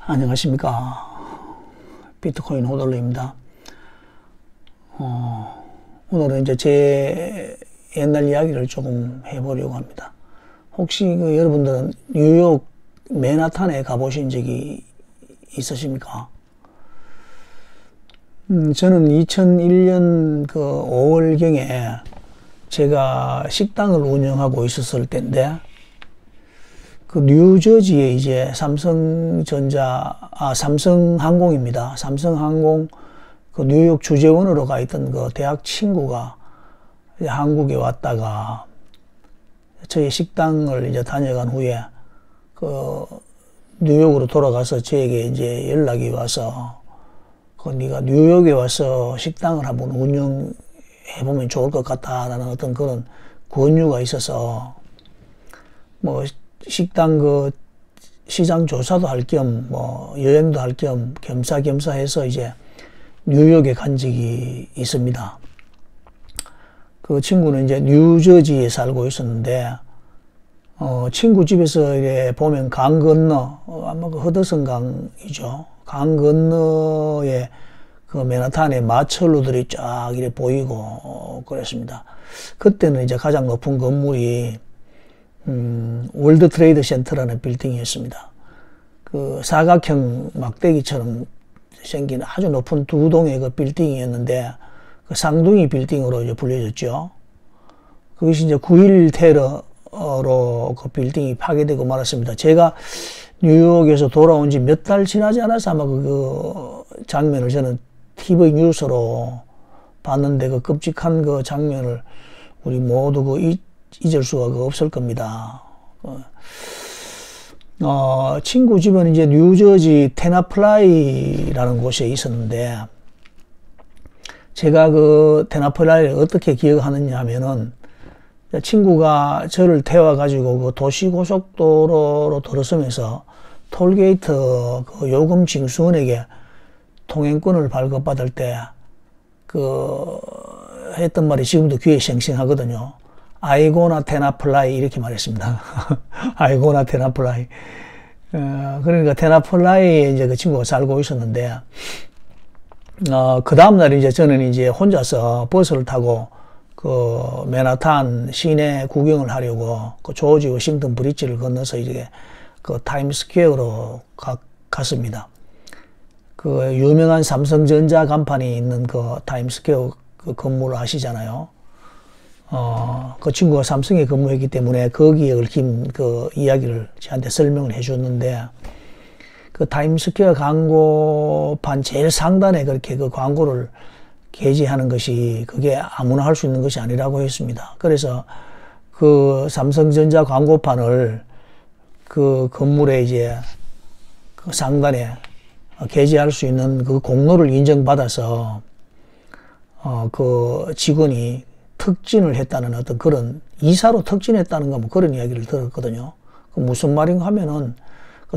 안녕하십니까. 비트코인 호돌루입니다. 오늘은 이제 제 옛날 이야기를 조금 해보려고 합니다. 혹시 여러분들은 뉴욕 맨하탄에 가보신 적이 있으십니까? 저는 2001년 5월경에 제가 식당을 운영하고 있었을 때인데, 뉴저지에 이제 삼성항공입니다. 삼성항공 뉴욕 주재원으로 가 있던 대학 친구가 이제 한국에 왔다가 저희 식당을 이제 다녀간 후에 뉴욕으로 돌아가서 저에게 이제 연락이 와서 네가 뉴욕에 와서 식당을 한번 운영해보면 좋을 것 같다라는 어떤 그런 권유가 있어서 식당 시장 조사도 할 겸 여행도 할 겸 겸사겸사 해서 이제 뉴욕에 간 적이 있습니다. 그 친구는 이제 뉴저지에 살고 있었는데, 친구 집에서 이렇게 보면 강 건너, 아마 허드슨 강이죠. 강 건너에 맨하탄에 마철로들이 쫙 이렇게 보이고 그랬습니다. 그때는 이제 가장 높은 건물이 월드 트레이드 센터라는 빌딩이었습니다. 사각형 막대기처럼 생긴 아주 높은 두 동의 빌딩이었는데, 쌍둥이 빌딩으로 이제 불려졌죠. 그것이 이제 9.11 테러로 빌딩이 파괴되고 말았습니다. 제가 뉴욕에서 돌아온 지 몇 달 지나지 않아서 아마 장면을 저는 TV 뉴스로 봤는데, 끔찍한 장면을 우리 모두 잊을 수가 없을 겁니다. 친구 집은 이제 뉴저지 테나플라이라는 곳에 있었는데, 제가 테나플라이를 어떻게 기억하느냐 하면은, 친구가 저를 태워가지고 도시고속도로로 들어서면서 톨게이트 요금 징수원에게 통행권을 발급받을 때 했던 말이 지금도 귀에 생생하거든요. 아이고나 테나플라이 이렇게 말했습니다. 아이고나 테나플라이. 그러니까 테나플라이에 이제 그 친구가 살고 있었는데, 그 다음날 이제 저는 이제 혼자서 버스를 타고 맨하탄 시내 구경을 하려고 조지 워싱턴 브리지를 건너서 이제 타임스퀘어로 갔습니다. 유명한 삼성전자 간판이 있는 타임스퀘어 건물을 아시잖아요. 그 친구가 삼성에 근무했기 때문에 거기에 얽힌 이야기를 저한테 설명을 해줬는데, 타임스퀘어 광고판 제일 상단에 그렇게 광고를 게재하는 것이 그게 아무나 할 수 있는 것이 아니라고 했습니다. 그래서 삼성전자 광고판을 건물에 이제 상단에 게재할 수 있는 공로를 인정받아서 직원이 특진을 했다는 어떤 그런, 이사로 특진했다는 그런 이야기를 들었거든요. 무슨 말인가 하면은,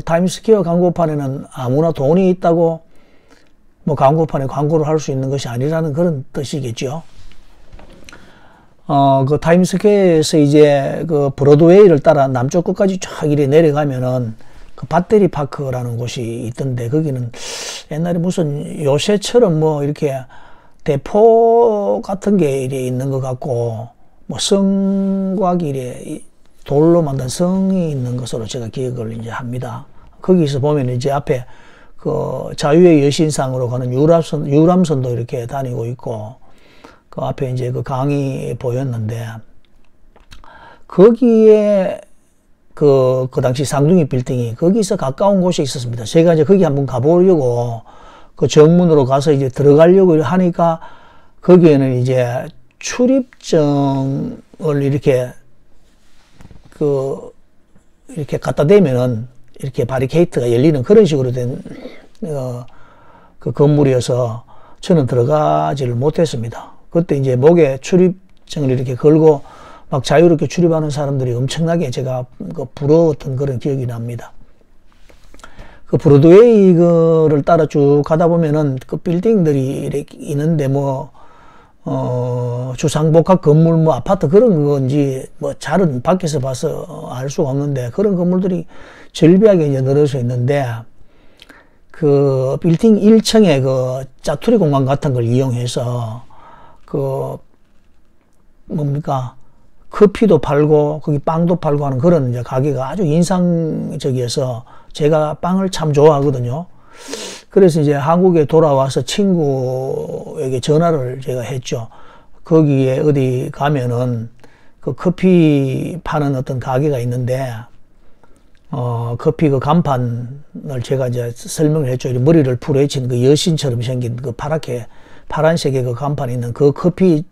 타임스퀘어 광고판에는 아무나 돈이 있다고 광고판에 광고를 할 수 있는 것이 아니라는 그런 뜻이겠죠. 타임스퀘어에서 이제 브로드웨이를 따라 남쪽 끝까지 쫙 이렇게 내려가면은 배터리 파크라는 곳이 있던데, 거기는 옛날에 무슨 요새처럼 이렇게 대포 같은 게 이래 있는 것 같고, 성곽이 이래 돌로 만든 성이 있는 것으로 제가 기억을 이제 합니다. 거기서 보면 이제 앞에 자유의 여신상으로 가는 유람선도 이렇게 다니고 있고, 앞에 이제 강이 보였는데, 거기에 그 당시 쌍둥이 빌딩이 거기서 가까운 곳에 있었습니다. 제가 이제 거기 한번 가보려고 정문으로 가서 이제 들어가려고 하니까, 거기에는 이제 출입증을 이렇게 갖다 대면은 이렇게 바리케이트가 열리는 그런 식으로 된 건물이어서 저는 들어가지를 못했습니다. 그때 이제 목에 출입증을 이렇게 걸고 막 자유롭게 출입하는 사람들이 엄청나게 제가 부러웠던 그런 기억이 납니다. 브로드웨이를 따라 쭉 가다 보면은 빌딩들이 이렇게 있는데 주상복합 건물 아파트 그런 건지 잘은 밖에서 봐서 알 수가 없는데, 그런 건물들이 절비하게 이제 늘어서 있는데, 그 빌딩 1층에 그 짜투리 공간 같은 걸 이용해서 그 뭡니까 커피도 팔고 거기 빵도 팔고 하는 그런 이제 가게가 아주 인상적이어서 제가 빵을 참 좋아하거든요. 그래서 이제 한국에 돌아와서 친구에게 전화를 제가 했죠. 거기에 어디 가면은 그 커피 파는 어떤 가게가 있는데 커피 그 간판을 제가 이제 설명을 했죠. 머리를 풀어헤친 그 여신처럼 생긴 그 파란색의 그 간판이 있는 그 커피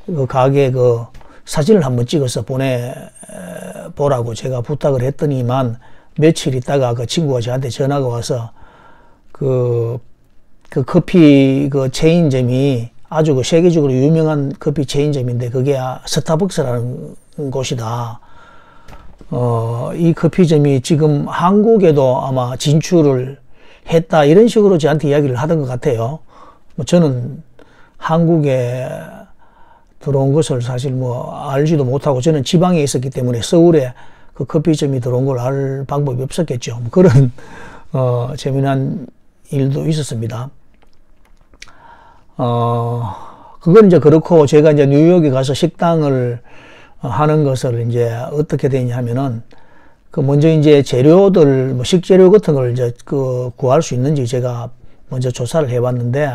그 가게 그 사진을 한번 찍어서 보내보라고 제가 부탁을 했더니만 며칠 있다가 그 친구가 저한테 전화가 와서 그 커피 그 체인점이 아주 그 세계적으로 유명한 커피 체인점인데 그게 스타벅스라는 곳이다. 이 커피점이 지금 한국에도 아마 진출을 했다. 이런 식으로 저한테 이야기를 하던 것 같아요. 뭐 저는 한국에 들어온 것을 사실 뭐 알지도 못하고 저는 지방에 있었기 때문에 서울에 그 커피점이 들어온 걸 알 방법이 없었겠죠. 뭐 그런 재미난 일도 있었습니다. 그건 이제 그렇고 제가 이제 뉴욕에 가서 식당을 하는 것을 이제 어떻게 되냐 하면은 그 먼저 이제 재료들 뭐 식재료 같은 걸 이제 그 구할 수 있는지 제가 먼저 조사를 해봤는데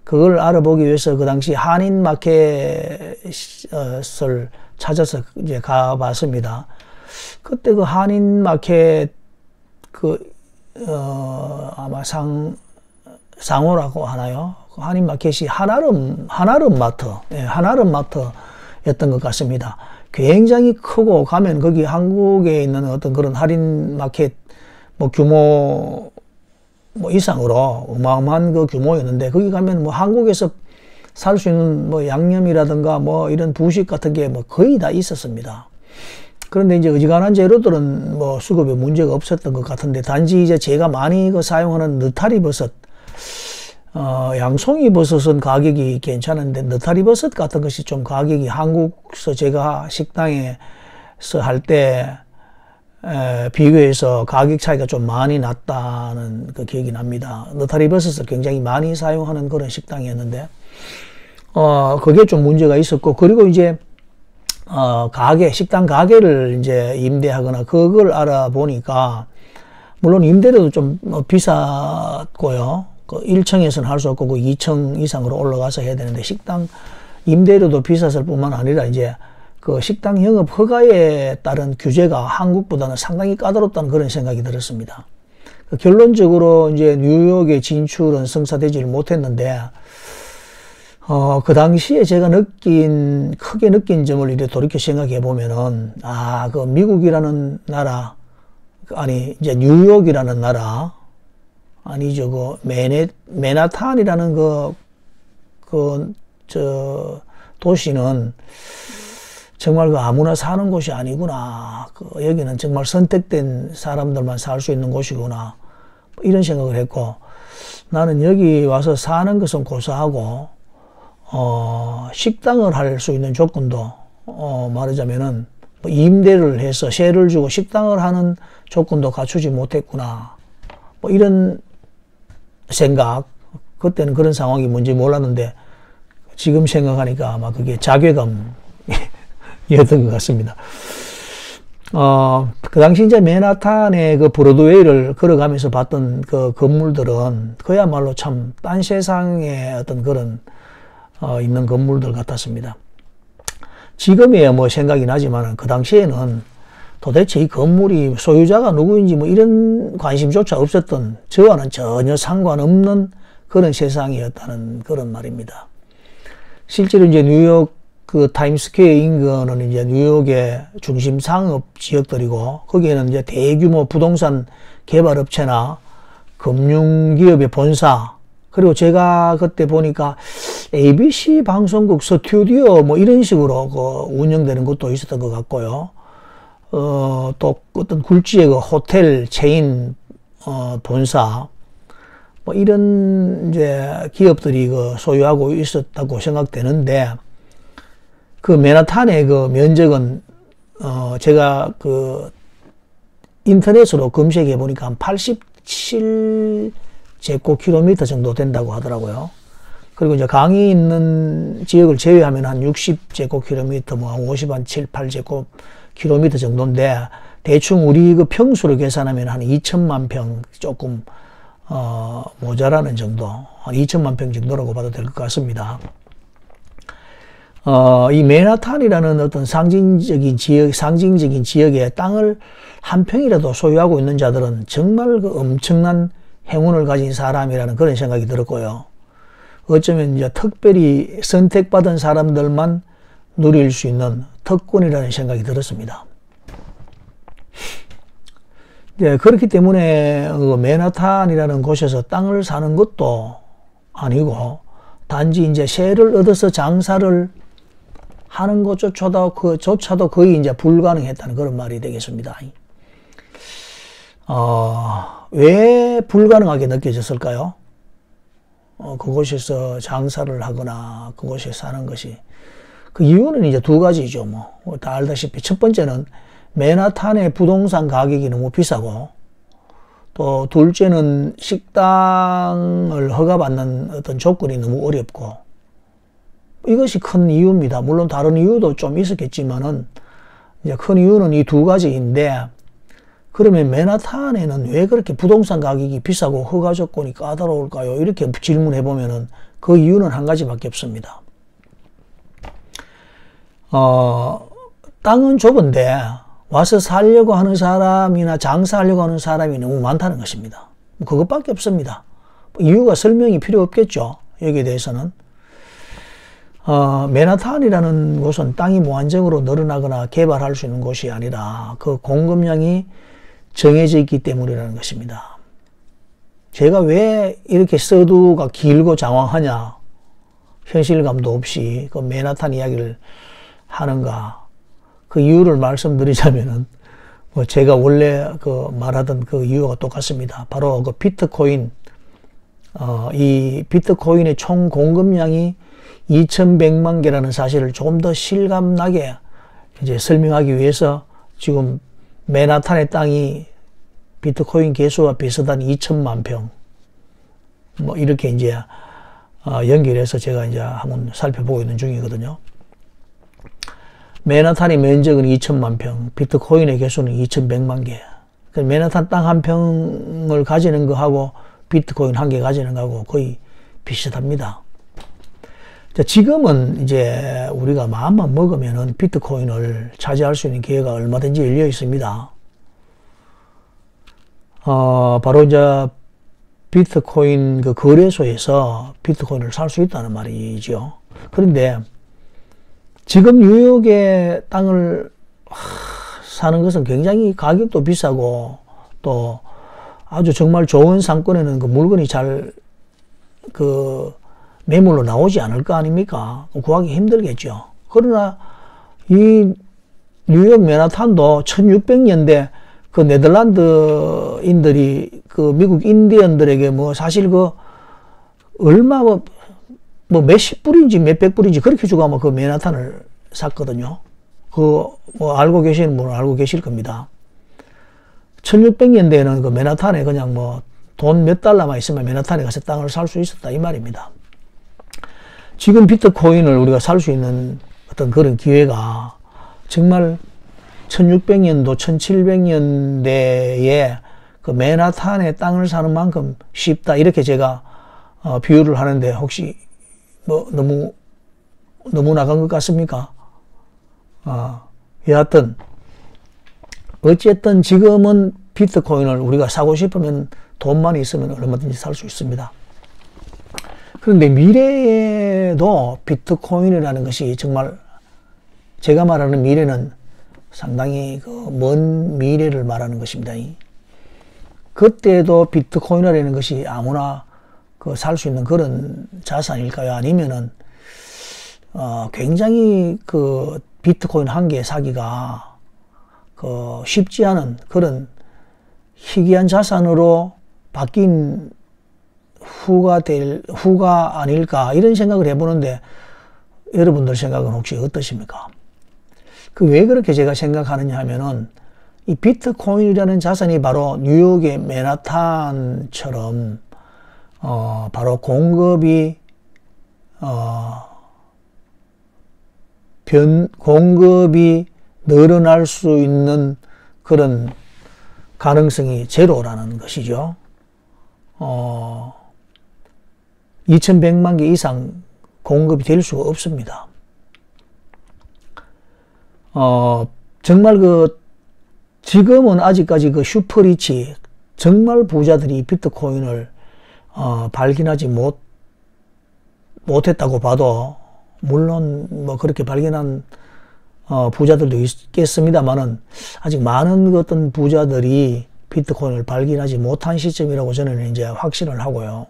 그걸 알아보기 위해서 그 당시 한인 마켓을 찾아서 이제 가봤습니다. 그때 그 한인 마켓 아마 상호라고 하나요? 한인 마켓이 한아름 마트, 한아름 마트였던 것 같습니다. 굉장히 크고 가면 거기 한국에 있는 어떤 그런 할인 마켓 뭐 규모 뭐 이상으로 어마어마한 그 규모였는데 거기 가면 뭐 한국에서 살 수 있는 뭐 양념이라든가 뭐 이런 부식 같은 게 뭐 거의 다 있었습니다. 그런데 이제 어지간한 재료들은 뭐 수급에 문제가 없었던 것 같은데 단지 이제 제가 많이 그 사용하는 느타리 버섯, 양송이 버섯은 가격이 괜찮은데 느타리 버섯 같은 것이 좀 가격이 한국서 제가 식당에서 할 때 비교해서 가격 차이가 좀 많이 났다는 그 기억이 납니다. 느타리 버섯을 굉장히 많이 사용하는 그런 식당이었는데 그게 좀 문제가 있었고 그리고 이제 식당 가게를 이제 임대하거나 그걸 알아보니까 물론 임대료도 좀 비쌌고요. 그 1층에서는 할 수 없고 그 2층 이상으로 올라가서 해야 되는데 식당 임대료도 비쌌을 뿐만 아니라 이제 그 식당 영업 허가에 따른 규제가 한국보다는 상당히 까다롭다는 그런 생각이 들었습니다. 결론적으로 이제 뉴욕에 진출은 성사되지를 못했는데 그 당시에 제가 크게 느낀 점을 이제 돌이켜 생각해 보면은, 그 미국이라는 나라, 아니, 이제 뉴욕이라는 나라, 아니죠, 맨하탄이라는 도시는 정말 아무나 사는 곳이 아니구나. 여기는 정말 선택된 사람들만 살 수 있는 곳이구나. 이런 생각을 했고, 나는 여기 와서 사는 것은 고사하고, 식당을 할 수 있는 조건도, 말하자면은, 임대를 해서 세를 주고 식당을 하는 조건도 갖추지 못했구나. 이런 생각. 그때는 그런 상황이 뭔지 몰랐는데, 지금 생각하니까 아마 그게 자괴감이었던 것 같습니다. 그 당시 이제 맨하탄의 그 브로드웨이를 걸어가면서 봤던 그 건물들은 그야말로 참 딴 세상의 어떤 그런 있는 건물들 같았습니다. 지금이야 뭐 생각이 나지만 그 당시에는 도대체 이 건물이 소유자가 누구인지 뭐 이런 관심조차 없었던 저와는 전혀 상관없는 그런 세상이었다는 그런 말입니다. 실제로 이제 뉴욕 그 타임스퀘어 인근은 이제 뉴욕의 중심 상업 지역들이고 거기에는 이제 대규모 부동산 개발업체나 금융기업의 본사 그리고 제가 그때 보니까 ABC 방송국 스튜디오 뭐 이런 식으로 운영되는 것도 있었던 것 같고요. 또 어떤 굴지의 그 호텔 체인 본사 뭐 이런 이제 기업들이 소유하고 있었다고 생각되는데 그 맨하탄의 그 면적은 제가 그 인터넷으로 검색해 보니까 한 57제곱킬로미터 정도 된다고 하더라고요. 그리고 이제 강이 있는 지역을 제외하면 한 60제곱킬로미터, 뭐 50, 한 7, 8제곱킬로미터 정도인데, 대충 우리 그 평수로 계산하면 한 2천만 평 조금, 모자라는 정도, 한 2천만 평 정도라고 봐도 될 것 같습니다. 이 맨하탄이라는 어떤 상징적인 지역에 땅을 한 평이라도 소유하고 있는 자들은 정말 그 엄청난 행운을 가진 사람이라는 그런 생각이 들었고요. 어쩌면 이제 특별히 선택받은 사람들만 누릴 수 있는 특권이라는 생각이 들었습니다. 네, 그렇기 때문에 맨하탄이라는 곳에서 땅을 사는 것도 아니고 단지 이제 세를 얻어서 장사를 하는 것조차도 거의 이제 불가능했다는 그런 말이 되겠습니다. 왜 불가능하게 느껴졌을까요? 그곳에서 장사를 하거나 그곳에 사는 것이. 그 이유는 이제 두 가지죠. 뭐, 다 알다시피 첫 번째는 맨하탄의 부동산 가격이 너무 비싸고, 또 둘째는 식당을 허가받는 어떤 조건이 너무 어렵고, 이것이 큰 이유입니다. 물론 다른 이유도 좀 있었겠지만은, 이제 큰 이유는 이 두 가지인데, 그러면 맨하탄에는 왜 그렇게 부동산 가격이 비싸고 허가 조건이 까다로울까요? 이렇게 질문해 보면은 그 이유는 한 가지밖에 없습니다. 땅은 좁은데 와서 살려고 하는 사람이나 장사하려고 하는 사람이 너무 많다는 것입니다. 그것밖에 없습니다. 이유가 설명이 필요 없겠죠. 여기에 대해서는. 맨하탄이라는 곳은 땅이 무한정으로 늘어나거나 개발할 수 있는 곳이 아니라 그 공급량이 정해져 있기 때문이라는 것입니다. 제가 왜 이렇게 서두가 길고 장황하냐, 현실감도 없이 그 맨하탄 이야기를 하는가, 그 이유를 말씀드리자면은, 뭐 제가 원래 그 말하던 그 이유가 똑같습니다. 바로 그 비트코인, 이 비트코인의 총 공급량이 2100만 개라는 사실을 조금 더 실감나게 이제 설명하기 위해서 지금 맨하탄의 땅이 비트코인 개수와 비슷한 2천만 평, 뭐 이렇게 이제 연결해서 제가 이제 한번 살펴보고 있는 중이거든요. 맨하탄의 면적은 2천만 평, 비트코인의 개수는 2100만 개. 맨하탄 땅 한 평을 가지는 거하고 비트코인 한 개 가지는 거하고 거의 비슷합니다. 자, 지금은 이제 우리가 마음만 먹으면은 비트코인을 차지할 수 있는 기회가 얼마든지 열려 있습니다. 바로 이제 비트코인 그 거래소에서 비트코인을 살 수 있다는 말이죠. 그런데 지금 뉴욕의 땅을 사는 것은 굉장히 가격도 비싸고 또 아주 정말 좋은 상권에는 그 물건이 잘 매물로 나오지 않을 거 아닙니까? 구하기 힘들겠죠. 그러나 이 뉴욕 맨하탄도 1600년대 그 네덜란드인들이 그 미국 인디언들에게 뭐 사실 그 얼마 뭐 몇십 불인지 몇백 불인지 그렇게 주고 아마 그 맨하탄을 샀거든요. 그 뭐 알고 계시는 분은 알고 계실 겁니다. 1600년대에는 그 맨하탄에 그냥 뭐 돈 몇 달러만 있으면 맨하탄에 가서 땅을 살 수 있었다 이 말입니다. 지금 비트코인을 우리가 살 수 있는 어떤 그런 기회가 정말 1600년도, 1700년대에 그 맨하탄에 땅을 사는 만큼 쉽다. 이렇게 제가 비유를 하는데 혹시 뭐 너무 나간 것 같습니까? 여하튼 어쨌든 지금은 비트코인을 우리가 사고 싶으면 돈만 있으면 얼마든지 살 수 있습니다. 그런데 미래에도 비트코인이라는 것이 정말 제가 말하는 미래는 상당히 그 먼 미래를 말하는 것입니다. 그때도 비트코인이라는 것이 아무나 그 살 수 있는 그런 자산일까요? 아니면은 굉장히 그 비트코인 한 개 사기가 그 쉽지 않은 그런 희귀한 자산으로 바뀐 후가 아닐까 이런 생각을 해보는데 여러분들 생각은 혹시 어떠십니까? 그 왜 그렇게 제가 생각하느냐 하면은 이 비트코인이라는 자산이 바로 뉴욕의 맨하탄처럼 바로 공급이 늘어날 수 있는 그런 가능성이 제로라는 것이죠. 2100만 개 이상 공급이 될 수가 없습니다. 정말 지금은 아직까지 슈퍼리치, 정말 부자들이 비트코인을 발견하지 못했다고 봐도, 물론 뭐 그렇게 발견한 부자들도 있겠습니다만은 아직 많은 어떤 부자들이 비트코인을 발견하지 못한 시점이라고 저는 이제 확신을 하고요.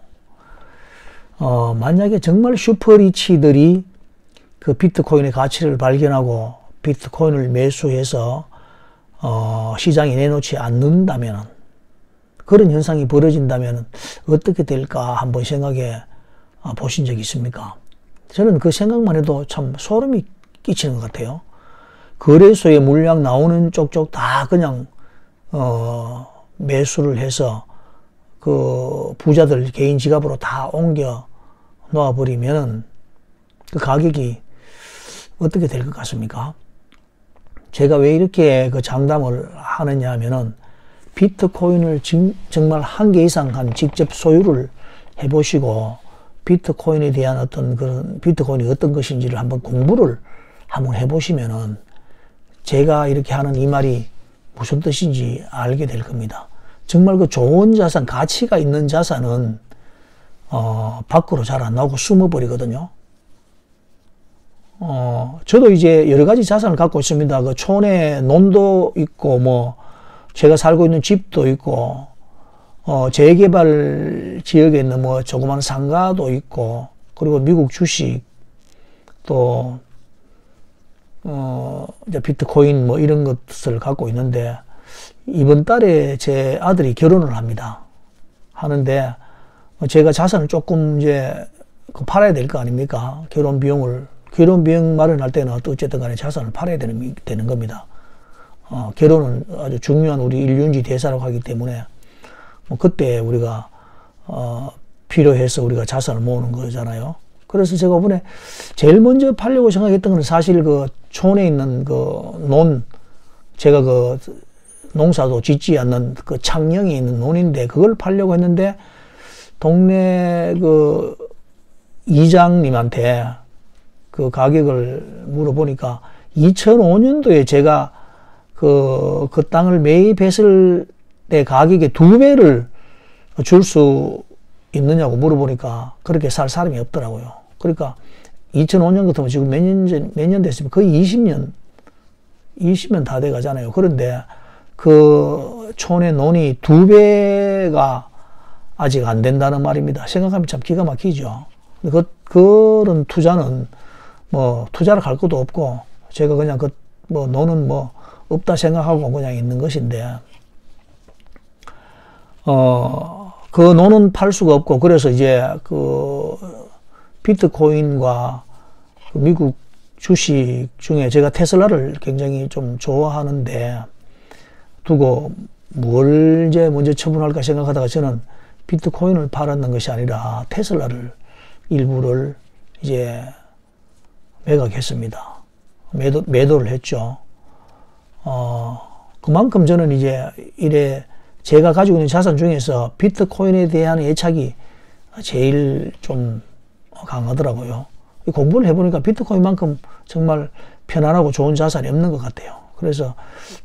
만약에 정말 슈퍼리치들이 그 비트코인의 가치를 발견하고 비트코인을 매수해서 시장에 내놓지 않는다면, 그런 현상이 벌어진다면 어떻게 될까 한번 생각해 보신 적이 있습니까? 저는 그 생각만 해도 참 소름이 끼치는 것 같아요. 거래소에 물량 나오는 쪽쪽 다 그냥 매수를 해서 그 부자들 개인 지갑으로 다 옮겨 놓아버리면 그 가격이 어떻게 될 것 같습니까? 제가 왜 이렇게 그 장담을 하느냐 하면은, 비트코인을 정말 한 개 이상 직접 소유를 해보시고 비트코인에 대한 어떤 그런 비트코인이 어떤 것인지를 한번 공부를 한번 해보시면은 제가 이렇게 하는 이 말이 무슨 뜻인지 알게 될 겁니다. 정말 그 좋은 자산, 가치가 있는 자산은 밖으로 잘 안 나오고 숨어버리거든요. 저도 이제 여러 가지 자산을 갖고 있습니다. 그 촌에 논도 있고, 뭐, 제가 살고 있는 집도 있고, 재개발 지역에 있는 뭐, 조그만 상가도 있고, 그리고 미국 주식, 또, 이제 비트코인 뭐 이런 것을 갖고 있는데, 이번 달에 제 아들이 결혼을 합니다. 하는데, 제가 자산을 조금 이제 팔아야 될 거 아닙니까? 결혼 비용 마련할 때는 어쨌든 간에 자산을 팔아야 되는 겁니다. 결혼은 아주 중요한 우리 일륜지 대사라고 하기 때문에, 뭐 그때 우리가, 필요해서 우리가 자산을 모으는 거잖아요. 그래서 제가 이번에 제일 먼저 팔려고 생각했던 건 사실 그 촌에 있는 제가 농사도 짓지 않는 그 창녕에 있는 논인데, 그걸 팔려고 했는데, 동네 이장님한테 그 가격을 물어보니까 2005년도에 제가 그 땅을 매입했을 때 가격의 2배를 줄 수 있느냐고 물어보니까 그렇게 살 사람이 없더라고요. 그러니까 2005년 같으면 지금 몇 년 됐으면 거의 20년 다 돼 가잖아요. 그런데 그 촌의 논이 2배가 아직 안 된다는 말입니다. 생각하면 참 기가 막히죠. 그런 투자는 뭐 투자를 할 것도 없고, 제가 그냥 논은 뭐 없다 생각하고 그냥 있는 것인데, 그 논은 팔 수가 없고, 그래서 이제 그 비트코인과 그 미국 주식 중에 제가 테슬라를 굉장히 좀 좋아하는데 두고 뭘 이제 먼저 처분할까 생각하다가 저는 비트코인을 팔았는 것이 아니라 테슬라를 일부를 이제 매각했습니다. 매도를 했죠. 그만큼 저는 이제 제가 가지고 있는 자산 중에서 비트코인에 대한 애착이 제일 좀 강하더라고요. 공부를 해보니까 비트코인만큼 정말 편안하고 좋은 자산이 없는 것 같아요. 그래서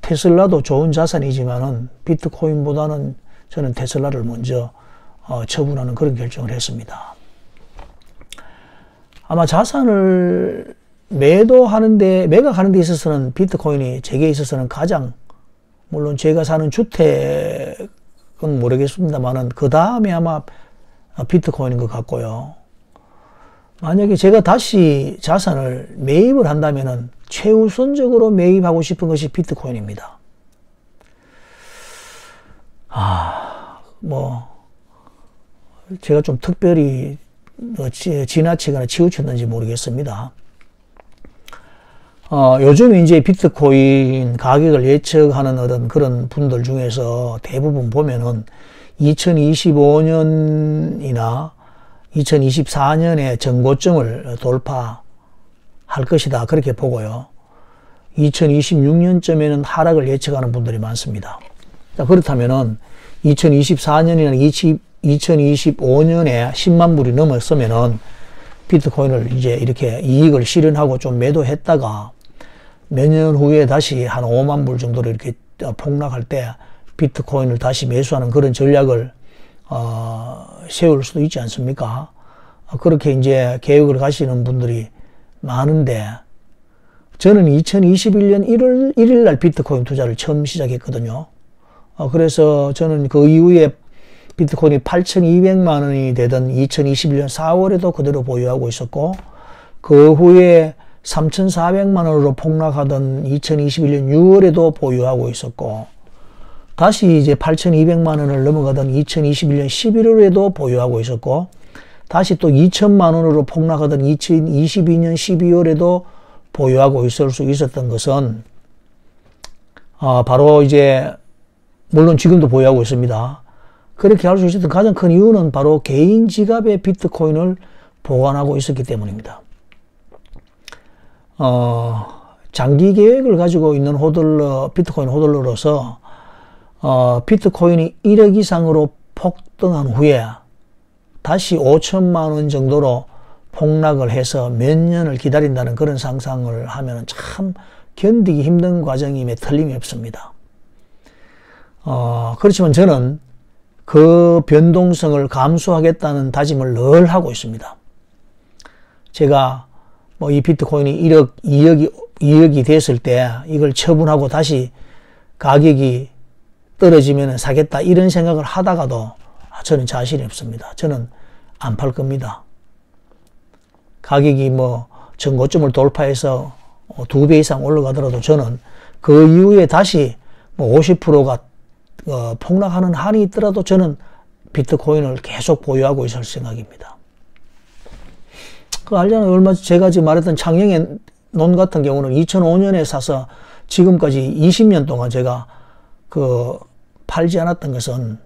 테슬라도 좋은 자산이지만은 비트코인보다는 저는 테슬라를 먼저 처분하는 그런 결정을 했습니다. 아마 자산을 매각하는 데 있어서는 비트코인이 제게 있어서는 가장, 물론 제가 사는 주택은 모르겠습니다만은 그 다음에 아마 비트코인인 것 같고요. 만약에 제가 다시 자산을 매입을 한다면은 최우선적으로 매입하고 싶은 것이 비트코인입니다. 제가 좀 특별히 지나치거나 치우쳤는지 모르겠습니다. 요즘 이제 비트코인 가격을 예측하는 어떤 그런 분들 중에서 대부분 보면은 2025년이나 2024년에 전고점을 돌파할 것이다. 그렇게 보고요. 2026년쯤에는 하락을 예측하는 분들이 많습니다. 자, 그렇다면은 2024년이나 2025년에 10만 불이 넘었으면은 비트코인을 이제 이렇게 이익을 실현하고 좀 매도했다가 몇 년 후에 다시 한 5만 불 정도로 이렇게 폭락할 때 비트코인을 다시 매수하는 그런 전략을 세울 수도 있지 않습니까? 그렇게 이제 계획을 가시는 분들이 많은데 저는 2021년 1월 1일 날 비트코인 투자를 처음 시작했거든요. 그래서 저는 그 이후에 비트코인이 8,200만 원이 되던 2021년 4월에도 그대로 보유하고 있었고 그 후에 3,400만 원으로 폭락하던 2021년 6월에도 보유하고 있었고 다시 이제 8,200만 원을 넘어가던 2021년 11월에도 보유하고 있었고 다시 또 2,000만 원으로 폭락하던 2022년 12월에도 보유하고 있을 수 있었던 것은 바로 이제 물론 지금도 보유하고 있습니다. 그렇게 할 수 있었던 가장 큰 이유는 바로 개인 지갑에 비트코인을 보관하고 있었기 때문입니다. 장기 계획을 가지고 있는 비트코인 호들러로서 비트코인이 1억 이상으로 폭등한 후에 다시 5천만 원 정도로 폭락을 해서 몇 년을 기다린다는 그런 상상을 하면 참 견디기 힘든 과정임에 틀림이 없습니다. 그렇지만 저는 그 변동성을 감수하겠다는 다짐을 늘 하고 있습니다. 제가 뭐 이 비트코인이 1억, 2억이 됐을 때 이걸 처분하고 다시 가격이 떨어지면 사겠다 이런 생각을 하다가도 저는 자신이 없습니다. 저는 안 팔 겁니다. 가격이 뭐 전고점을 돌파해서 2배 이상 올라가더라도 저는 그 이후에 다시 뭐 50%가 폭락하는 한이 있더라도 저는 비트코인을 계속 보유하고 있을 생각입니다. 알잖아요. 얼마 제가 지금 말했던 창영의 논 같은 경우는 2005년에 사서 지금까지 20년 동안 제가 팔지 않았던 것은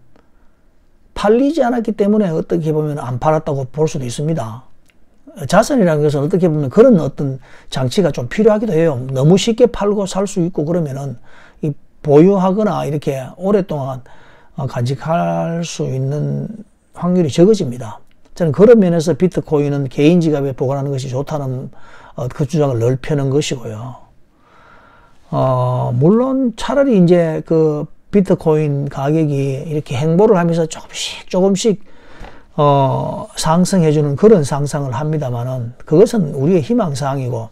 팔리지 않았기 때문에 어떻게 보면 안 팔았다고 볼 수도 있습니다. 자산이라는 것은 어떻게 보면 그런 어떤 장치가 좀 필요하기도 해요. 너무 쉽게 팔고 살 수 있고 그러면은 이 보유하거나 이렇게 오랫동안 간직할 수 있는 확률이 적어집니다. 저는 그런 면에서 비트코인은 개인 지갑에 보관하는 것이 좋다는 그 주장을 늘 펴는 것이고요. 물론 차라리 이제 그 비트코인 가격이 이렇게 행보를 하면서 조금씩 상승해주는 그런 상상을 합니다만은 그것은 우리의 희망사항이고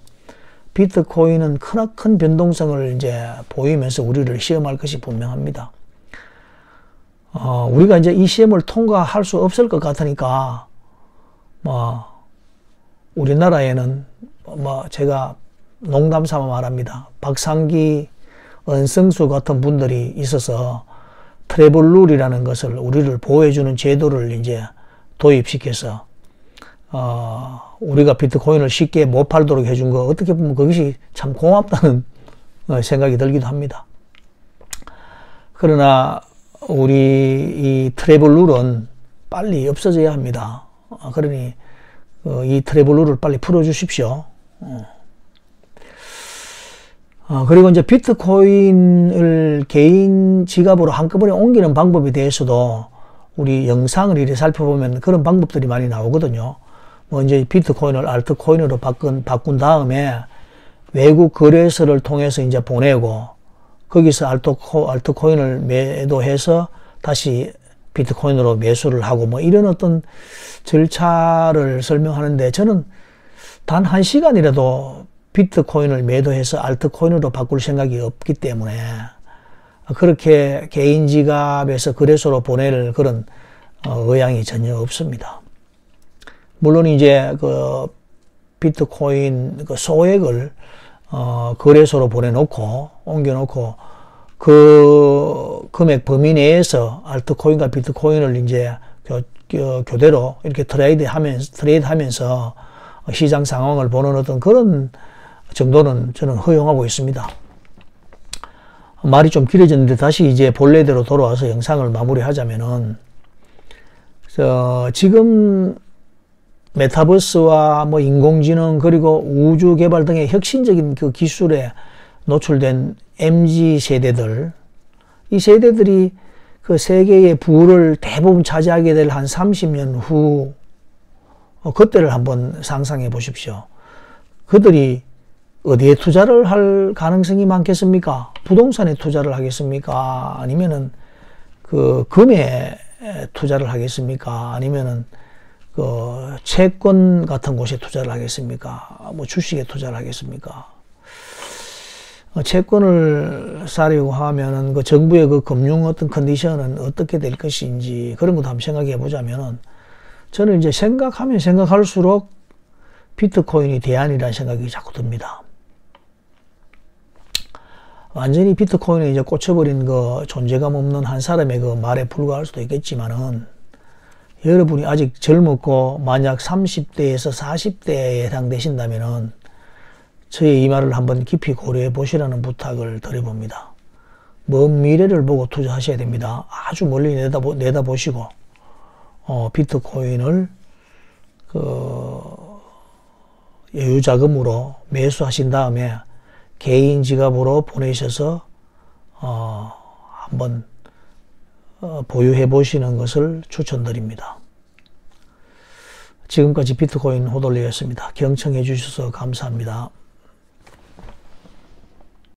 비트코인은 크나큰 변동성을 이제 보이면서 우리를 시험할 것이 분명합니다. 우리가 이제 이 시험을 통과할 수 없을 것 같으니까 우리나라에는 제가 농담 삼아 말합니다. 박상기, 은성수 같은 분들이 있어서 트래블룰이라는 것을 우리를 보호해주는 제도를 이제 도입시켜서 우리가 비트코인을 쉽게 못 팔도록 해준 거 어떻게 보면 그것이 참 고맙다는 생각이 들기도 합니다. 그러나 우리 이 트래블룰은 빨리 없어져야 합니다. 그러니 이 트래블룰을 빨리 풀어주십시오. 그리고 이제 비트코인을 개인 지갑으로 한꺼번에 옮기는 방법에 대해서도 우리 영상을 이렇게 살펴보면 그런 방법들이 많이 나오거든요. 이제 비트코인을 알트코인으로 바꾼 다음에 외국 거래소를 통해서 이제 보내고 거기서 알트코인을 매도해서 다시 비트코인으로 매수를 하고 이런 어떤 절차를 설명하는데 저는 단 1시간이라도 비트코인을 매도해서 알트코인으로 바꿀 생각이 없기 때문에 그렇게 개인 지갑에서 거래소로 보낼 그런 의향이 전혀 없습니다. 물론 이제 그 비트코인 그 소액을 거래소로 옮겨놓고 그 금액 범위 내에서 알트코인과 비트코인을 이제 교대로 이렇게 트레이드하면서 시장 상황을 보는 어떤 그런 정도는 저는 허용하고 있습니다. 말이 좀 길어졌는데 다시 이제 본래대로 돌아와서 영상을 마무리하자면은, 지금 메타버스와 뭐 인공지능 그리고 우주 개발 등의 혁신적인 그 기술에 노출된 MZ 세대들, 이 세대들이 그 세계의 부를 대부분 차지하게 될 한 30년 후, 그때를 한번 상상해 보십시오. 그들이 어디에 투자를 할 가능성이 많겠습니까? 부동산에 투자를 하겠습니까? 아니면은 그 금에 투자를 하겠습니까? 아니면은 그 채권 같은 곳에 투자를 하겠습니까? 뭐 주식에 투자를 하겠습니까? 채권을 사려고 하면은 그 정부의 그 금융 어떤 컨디션은 어떻게 될 것인지 그런 것도 한번 생각해 보자면은, 저는 이제 생각하면 생각할수록 비트코인이 대안이라는 생각이 자꾸 듭니다. 완전히 비트코인에 이제 꽂혀버린 그 존재감 없는 한 사람의 그 말에 불과할 수도 있겠지만은, 여러분이 아직 젊었고 만약 30대에서 40대에 해당되신다면은 저의 이 말을 한번 깊이 고려해 보시라는 부탁을 드려봅니다. 먼 미래를 보고 투자하셔야 됩니다. 아주 멀리 내다보시고 비트코인을 그 여유자금으로 매수하신 다음에 개인 지갑으로 보내셔서 한번 보유해 보시는 것을 추천드립니다. 지금까지 비트코인 호돌리였습니다. 경청해 주셔서 감사합니다.